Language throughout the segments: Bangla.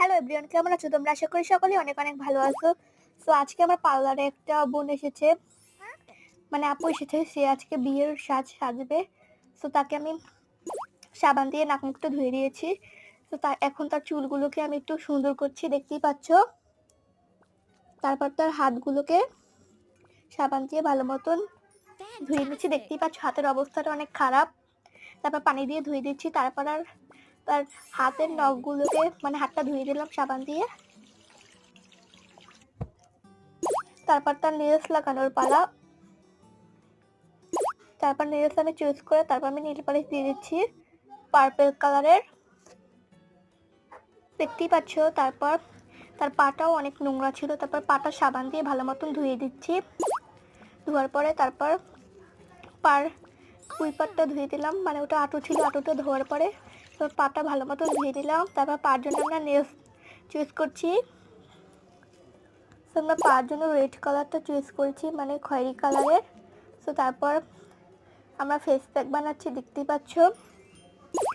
হ্যালো এভরিওয়ান, কেমন আছো তোমরা? আশা করি সকলেই অনেক অনেক ভালো আছো। সো আজকে আমার পার্লারে একটা বোন এসেছে, মানে আপু এসেছে। সে আজকে বিয়ের সাজবে। সো তাকে আমি সাবান দিয়ে নাক মুখটা ধুয়ে দিয়েছি। তো এখন তার চুলগুলোকে আমি একটু সুন্দর করছি, দেখতেই পাচ্ছ। তারপর তার হাতগুলোকে সাবান দিয়ে ভালো মতন ধুয়ে নিচ্ছি, দেখতেই পাচ্ছ। হাতের অবস্থাটা অনেক খারাপ। তারপর পানি দিয়ে ধুয়ে দিচ্ছি। তারপর আর তার হাতের নখগুলোকে, মানে হাতটা ধুয়ে দিলাম সাবান দিয়ে। তারপর তার নেলস লাগানোর পালা। তারপর নেলস আমি চুজ করে তারপর আমি নেল পালিশ দিয়ে দিচ্ছি পার্পল কালারের, দেখতেই পাচ্ছ। তারপর তার পাটাও অনেক নোংরা ছিল, তারপর পাটা সাবান দিয়ে ভালো মতন ধুয়ে দিচ্ছি। ধোয়ার পরে তারপর কুই পাটটা ধুয়ে দিলাম, মানে ওটা আঁটু ছিল, আঁটুটা ধোয়ার পরে তারপর পাটা ভালো মতন ধুয়ে দিলাম। তারপর পার জন্য আমরা নেলস চুজ করছি। আমরা পার জন্য রেড কালারটা চুজ করেছি, মানে খয়েরি কালারের। তো তারপর আমরা ফেস প্যাক বানাচ্ছি, দেখতেই পাচ্ছ,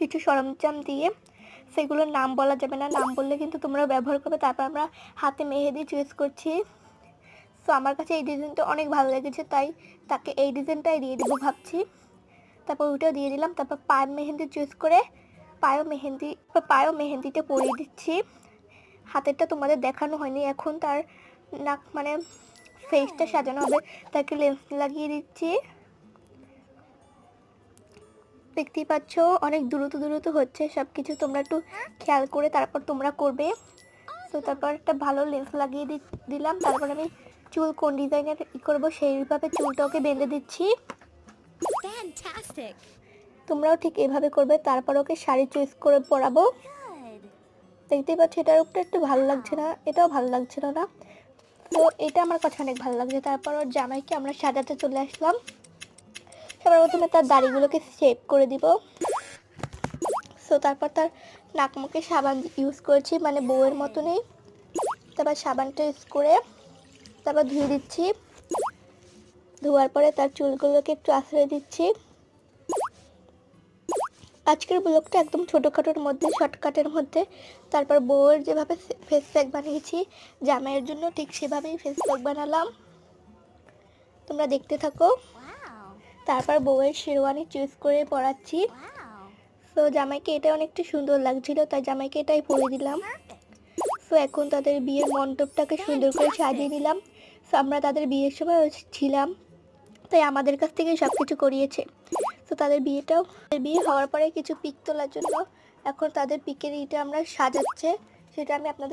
কিছু সরঞ্জাম দিয়ে। সেগুলোর নাম বলা যাবে না, নাম বললে কিন্তু তোমরা ব্যবহার করবে। তারপর আমরা হাতে মেহেদি চুজ করছি। সো আমার কাছে এই ডিজাইনটা অনেক ভালো লেগেছে, তাই তাকে এই ডিজাইনটাই দিয়ে দেবো ভাবছি। তারপর ওইটাও দিয়ে দিলাম। তারপর পায়ের মেহেন্দি চুজ করে পায়েও মেহেন্দিটা পরিয়ে দিচ্ছি। হাতেরটা তোমাদের দেখানো হয়নি। এখন তার নাক, মানে ফেসটা সাজানো হবে, তাকে লেন্স লাগিয়ে দিচ্ছি, দেখতেই পাচ্ছ। অনেক দ্রুত হচ্ছে সব কিছু, তোমরা একটু খেয়াল করে তারপর তোমরা করবে। তো তারপর একটা ভালো লেন্স লাগিয়ে দিলাম। তারপর আমি চুল কোন ডিজাইনের করবো সেইভাবে চুলটা ওকে বেঁধে দিচ্ছি। তোমরাও ঠিক এভাবে করবে। তারপর ওকে শাড়ি চুজ করে পরাবো, দেখতেই পাচ্ছ। এটার উপরে একটু ভালো লাগছে না, এটাও ভালো লাগছিল না। তো এটা আমার কাছে অনেক ভালো লাগছে। তারপর ওর জামাইকে আমরা সাজাতে চলে আসলাম। তারপর প্রথমে তার দাড়িগুলোকে শেপ করে দিব। সো তারপর তার নাক মুখে সাবান ইউজ করছি, মানে বউয়ের মতনই। তারপর সাবানটা ইউজ করে তারপর ধুয়ে দিচ্ছি। ধোয়ার পরে তার চুলগুলোকে একটু আশ্রয় দিচ্ছি। আজকের ব্লগটা একদম ছোটোখাটোর মধ্যে, শর্টকাটের মধ্যে। তারপর বউয়ের যেভাবে ফেস প্যাক বানিয়েছি জামাইয়ের জন্য, ঠিক সেভাবেই ফেস প্যাক বানালাম, তোমরা দেখতে থাকো। তারপর বউয়ের শেরওয়ানি চুজ করে পরাচ্ছি। তো জামাইকে এটা অনেকটা সুন্দর লাগছিল, তাই জামাইকে এটাই পরিয়ে দিলাম। তো এখন তাদের বিয়ের মণ্ডপটাকে সুন্দর করে সাজিয়ে দিলাম। তো আমরা তাদের বিয়ের সময় ছিলাম, তাই আমাদের কাছ থেকে সব কিছু করিয়েছে। তো তাদের বিয়ে হওয়ার পরে কিছু পিক তোলার জন্য এখন তাদের পিকের ইটা আমরা সাজাচ্ছে, সেটা আমি আপনাদের